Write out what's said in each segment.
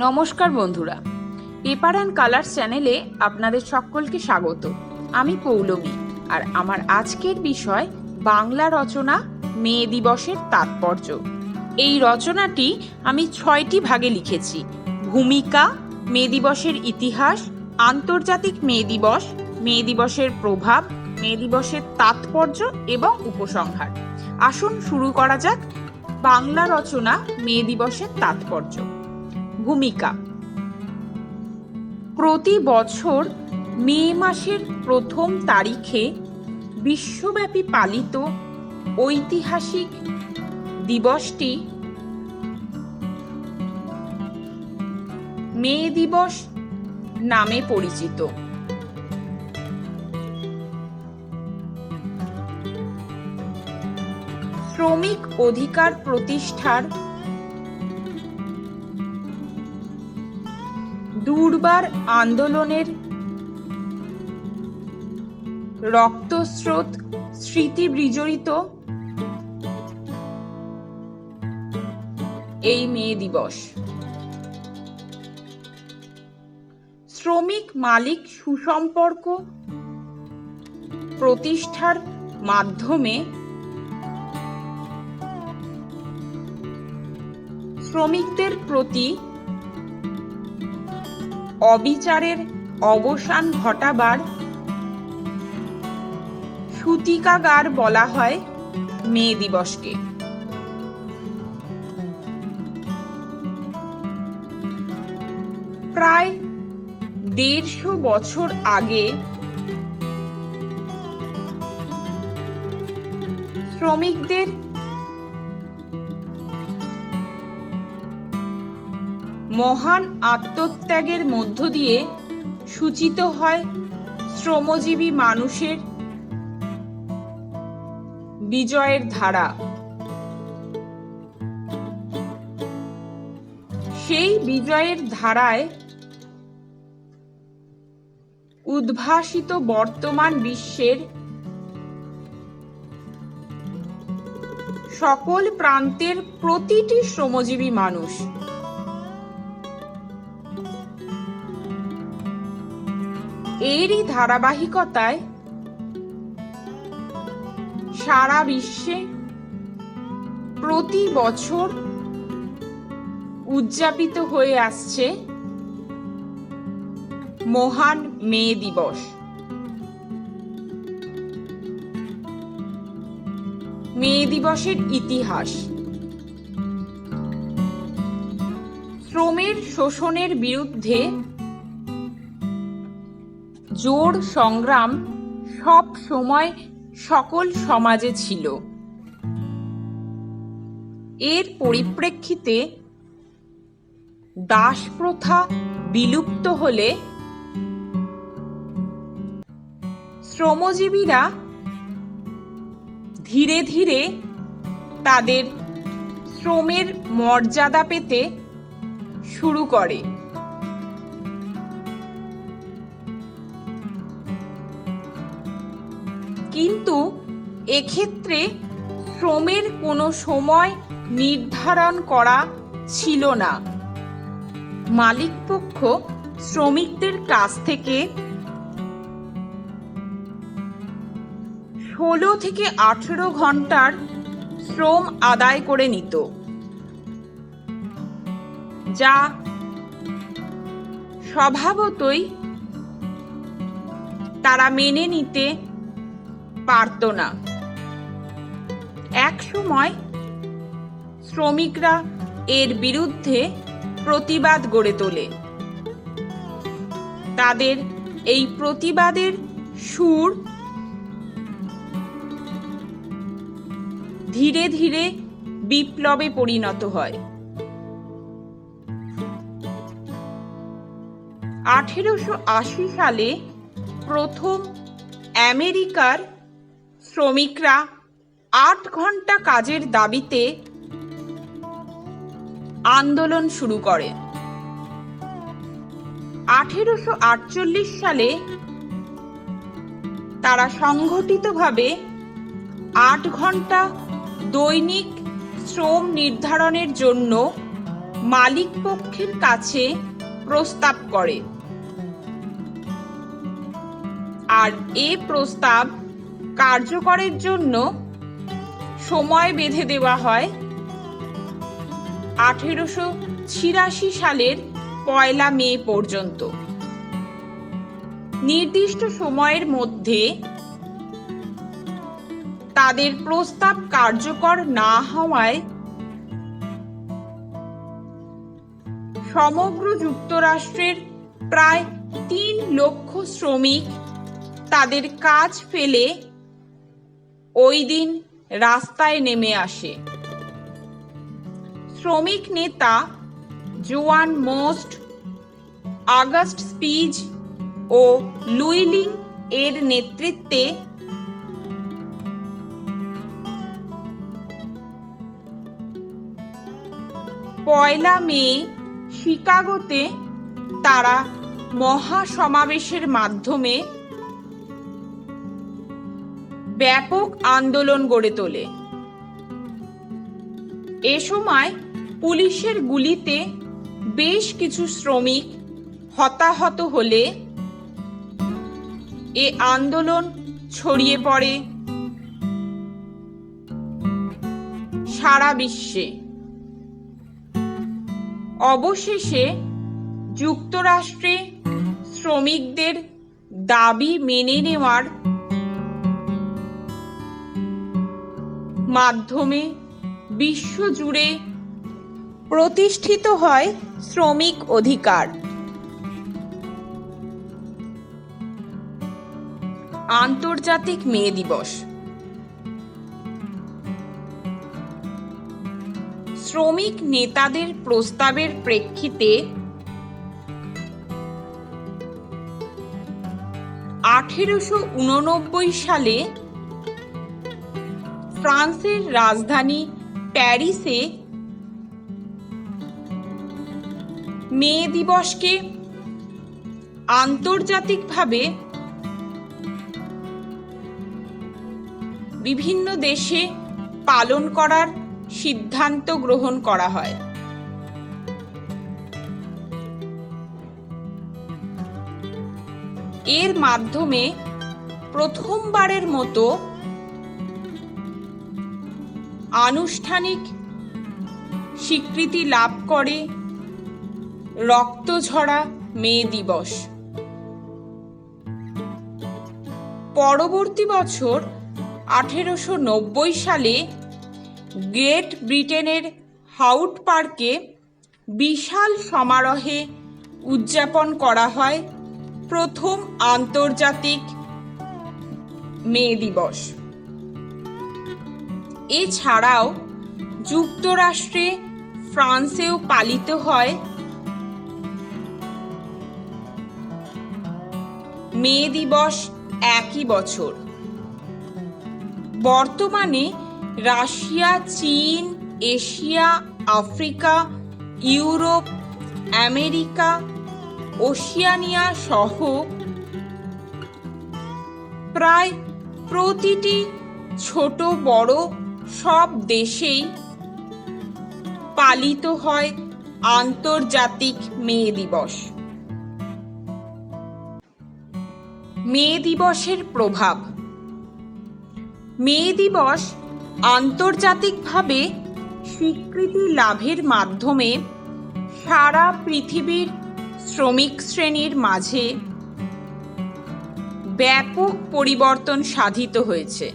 নমস্কার বন্ধুরা, paper and colours চ্যানেলে আপনাদের সকলকে স্বাগত। আমি পৌলমী, আর আমার আজকের বিষয় বাংলা রচনা মে দিবসের তাৎপর্য। এই রচনাটি আমি 6টি ভাগে লিখেছি: ভূমিকা, মে দিবসের ইতিহাস, আন্তর্জাতিক মে দিবস, মে দিবসের প্রভাব, মে দিবসের তাৎপর্য এবং উপসংহার। আসুন শুরু করা যাক। বাংলা রচনা মে দিবসের তাৎপর্য। ভূমিকা। প্রতি বছর মে মাসের প্রথম তারিখে বিশ্বব্যাপী পালিত ঐতিহাসিক দিবসটি মে দিবস নামে পরিচিত। শ্রমিক অধিকার প্রতিষ্ঠার দুর্বার আন্দোলনের রক্তস্রোত স্মৃতি বিজড়িত এই মে দিবস। শ্রমিক মালিক সুসম্পর্ক প্রতিষ্ঠার মাধ্যমে শ্রমিকদের প্রতি অবিচারের অবসান ঘটাবার সূতিকাগার বলা হয় মে দিবসকে। প্রায় 150 বছর আগে শ্রমিকদের মহান আত্মত্যাগের মধ্য দিয়ে সূচিত হয় শ্রমজীবী মানুষের বিজয়ের ধারা। সেই বিজয়ের ধারায় উদ্ভাসিত বর্তমান বিশ্বের সকল প্রান্তের প্রতিটি শ্রমজীবী মানুষ এরই ধারাবাহিকতায় সারা বিশ্বে প্রতি বছর উদযাপিত হয়ে আসছে মহান মে দিবস। মে দিবসের ইতিহাস। শ্রমের শোষণের বিরুদ্ধে জোর সংগ্রাম সব সময় সকল সমাজে ছিল। এর পরিপ্রেক্ষিতে দাস প্রথা বিলুপ্ত হলে শ্রমজীবীরা ধীরে ধীরে তাদের শ্রমের মর্যাদা পেতে শুরু করে। কিন্তু এক্ষেত্রে শ্রমের কোনো সময় নির্ধারণ করা ছিল না। মালিকপক্ষ শ্রমিকদের কাছ থেকে 16 থেকে 18 ঘন্টার শ্রম আদায় করে নিত, যা স্বভাবতই তারা মেনে নিতে পারত না। এক সময় শ্রমিকরা এর বিরুদ্ধে প্রতিবাদ গড়ে তোলে। তাদের এই প্রতিবাদের সুর ধীরে ধীরে বিপ্লবে পরিণত হয়। 1880 সালে প্রথম আমেরিকার শ্রমিকরা 8 ঘন্টা কাজের দাবিতে আন্দোলন শুরু করে। 1848 সালে তারা সংগঠিতভাবে 8 ঘন্টা দৈনিক শ্রম নির্ধারণের জন্য মালিক পক্ষের কাছে প্রস্তাব করে, আর এ প্রস্তাব কার্যকরের জন্য সময় বেঁধে দেওয়া হয় 1886 সালের 1 মে পর্যন্ত। নির্দিষ্ট সময়ের মধ্যে তাদের প্রস্তাব কার্যকর না হওয়ায় সমগ্র যুক্তরাষ্ট্রের প্রায় 3 লক্ষ শ্রমিক তাদের কাজ ফেলে ওই দিন রাস্তায় নেমে আসে। শ্রমিক নেতা জোয়ান মোস্ট, আগস্ট স্পিজ ও লুইলিং এর নেতৃত্বে পয়লা মে শিকাগোতে তারা মহাসমাবেশের মাধ্যমে ব্যাপক আন্দোলন গড়ে তোলে। এ সময় পুলিশের গুলিতে বেশ কিছু শ্রমিক হতাহত হলে এ আন্দোলন ছড়িয়ে পড়ে সারা বিশ্বে। অবশেষে যুক্তরাষ্ট্রে শ্রমিকদের দাবি মেনে নেওয়ার মাধ্যমে বিশ্বজুড়ে প্রতিষ্ঠিত হয় শ্রমিক অধিকার। আন্তর্জাতিক মে দিবস। শ্রমিক নেতাদের প্রস্তাবের প্রেক্ষিতে 1889 সালে ফ্রান্সের রাজধানী প্যারিসে মে দিবসকে আন্তর্জাতিকভাবে বিভিন্ন দেশে পালন করার সিদ্ধান্ত গ্রহণ করা হয়। এর মাধ্যমে প্রথমবারের মতো আনুষ্ঠানিক স্বীকৃতি লাভ করে রক্তঝরা মে দিবস। পরবর্তী বছর 1890 সালে গ্রেট ব্রিটেনের হাউড পার্কে বিশাল সমারোহে উদযাপন করা হয় প্রথম আন্তর্জাতিক মে দিবস। এছাড়াও যুক্তরাষ্ট্রে, ফ্রান্সেও পালিত হয় মে দিবস একই বছর। বর্তমানে রাশিয়া, চীন, Asia, Africa, Europe, America, Oceania সহ প্রায় প্রতিটি ছোট বড় সব দেশেই পালিত হয় আন্তর্জাতিক মে দিবস। মে দিবসের প্রভাব। মে দিবস আন্তর্জাতিকভাবে স্বীকৃতি লাভের মাধ্যমে সারা পৃথিবীর শ্রমিক শ্রেণীর মাঝে ব্যাপক পরিবর্তন সাধিত হয়েছে।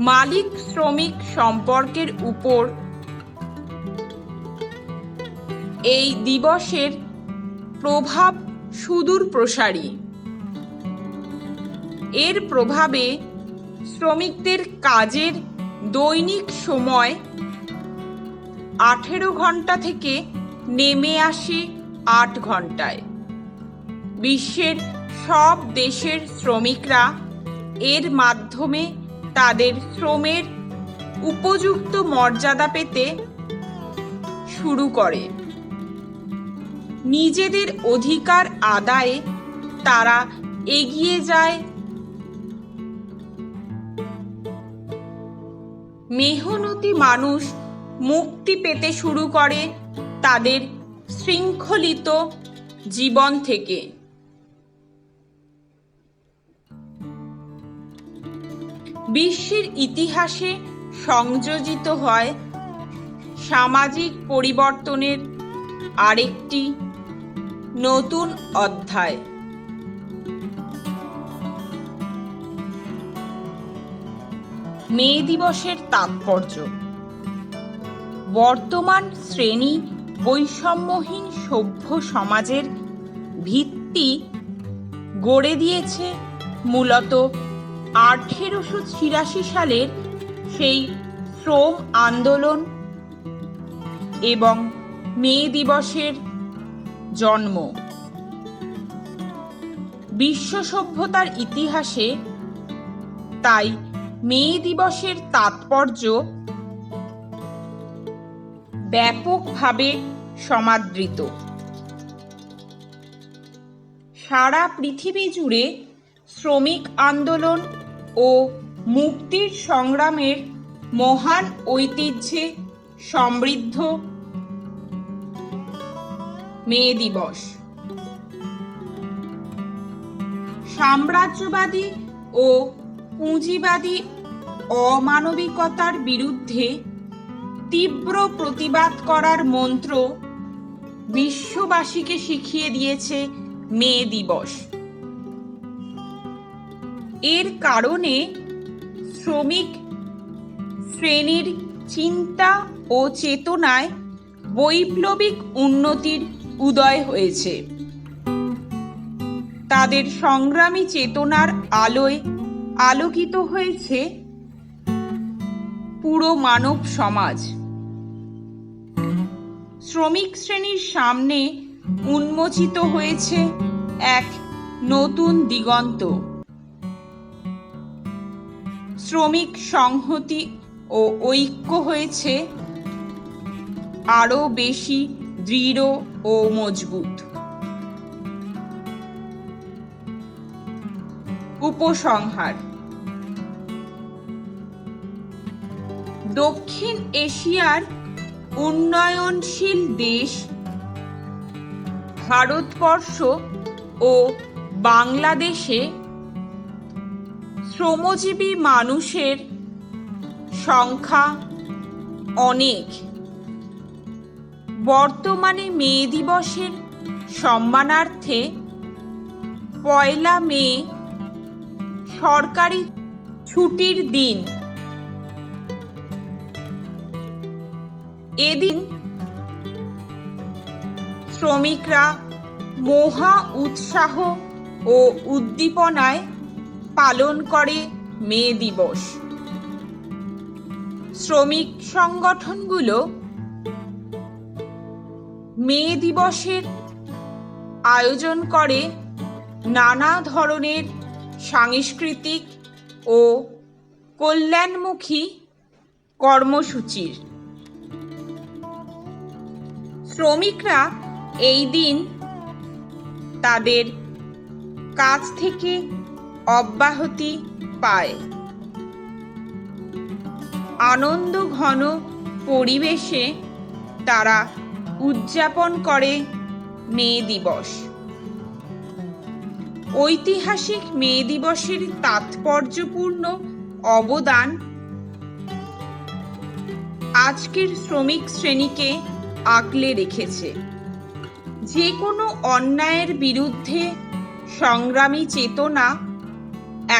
মালিক শ্রমিক সম্পর্কের উপর এই দিবসের প্রভাব সুদূর প্রসারী। এর প্রভাবে শ্রমিকদের কাজের দৈনিক সময় 18 ঘন্টা থেকে নেমে আসে 8 ঘন্টায়। বিশ্বের সব দেশের শ্রমিকরা এর মাধ্যমে তাদের শ্রমের উপযুক্ত মর্যাদা পেতে শুরু করে। নিজেদের অধিকার আদায়ে তারা এগিয়ে যায়। মেহনতি মানুষ মুক্তি পেতে শুরু করে তাদের শৃঙ্খলিত জীবন থেকে। বিশ্বের ইতিহাসে সংযোজিত হয় সামাজিক পরিবর্তনের আরেকটি নতুন অধ্যায়। মে দিবসের তাৎপর্য। বর্তমান শ্রেণী বৈষম্যহীন সভ্য সমাজের ভিত্তি গড়ে দিয়েছে মূলত 1886 সালের সেই শ্রম আন্দোলন এবং মে দিবসের জন্ম। বিশ্ব সভ্যতার ইতিহাসে তাই মে দিবসের তাৎপর্য ব্যাপকভাবে সমাদৃত। সারা পৃথিবী জুড়ে শ্রমিক আন্দোলন ও মুক্তির সংগ্রামের মহান ঐতিহ্যে সমৃদ্ধ মে দিবস সাম্রাজ্যবাদী ও পুঁজিবাদী অমানবিকতার বিরুদ্ধে তীব্র প্রতিবাদ করার মন্ত্র বিশ্ববাসীকে শিখিয়ে দিয়েছে মে দিবস। এর কারণে শ্রমিক শ্রেণীর চিন্তা ও চেতনায় বৈপ্লবিক উন্নতির উদয় হয়েছে। তাদের সংগ্রামী চেতনার আলোয় আলোকিত হয়েছে পুরো মানব সমাজ। শ্রমিক শ্রেণীর সামনে উন্মোচিত হয়েছে এক নতুন দিগন্ত। শ্রমিক সংহতি ও ঐক্য হয়েছে আরো বেশি দৃঢ় ও মজবুত। উপসংহার। দক্ষিণ এশিয়ার উন্নয়নশীল দেশ ভারতবর্ষ ও বাংলাদেশে শ্রমজীবী মানুষের সংখ্যা অনেক। বর্তমানে মে দিবসের সম্মানার্থে 1 মে সরকারি ছুটির দিন। এদিন শ্রমিকরা মহা উৎসাহ ও উদ্দীপনায় পালন করে মে দিবস। শ্রমিক সংগঠনগুলো মে দিবসের আয়োজন করে নানা ধরনের সাংস্কৃতিক ও কল্যাণমুখী কর্মসূচির। শ্রমিকরা এই দিন তাদের কাজ থেকে অব্যাহতি পায়। আনন্দ ঘন পরিবেশে তারা উদযাপন করে মে দিবস। ঐতিহাসিক মে দিবসের তাৎপর্যপূর্ণ অবদান আজকের শ্রমিক শ্রেণীকে আগলে রেখেছে। যে কোনো অন্যায়ের বিরুদ্ধে সংগ্রামী চেতনা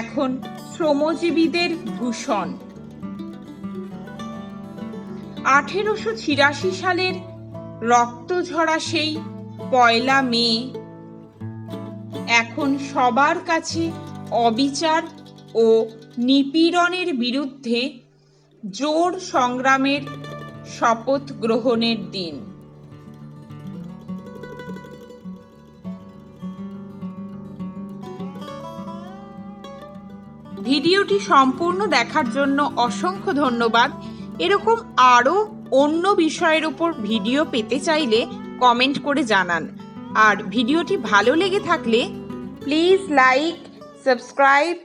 এখন শ্রমজীবীদের ভূষণ। 1886 সালের রক্তঝরা সেই 1 মে এখন সবার কাছে অবিচার ও নিপীড়নের বিরুদ্ধে জোর সংগ্রামের শপথ গ্রহণের দিন। ভিডিওটি সম্পূর্ণ দেখার জন্য অসংখ্য ধন্যবাদ। এরকম আরও অন্য বিষয়ের উপর ভিডিও পেতে চাইলে কমেন্ট করে জানান। আর ভিডিওটি ভালো লেগে থাকলে প্লিজ লাইক, সাবস্ক্রাইব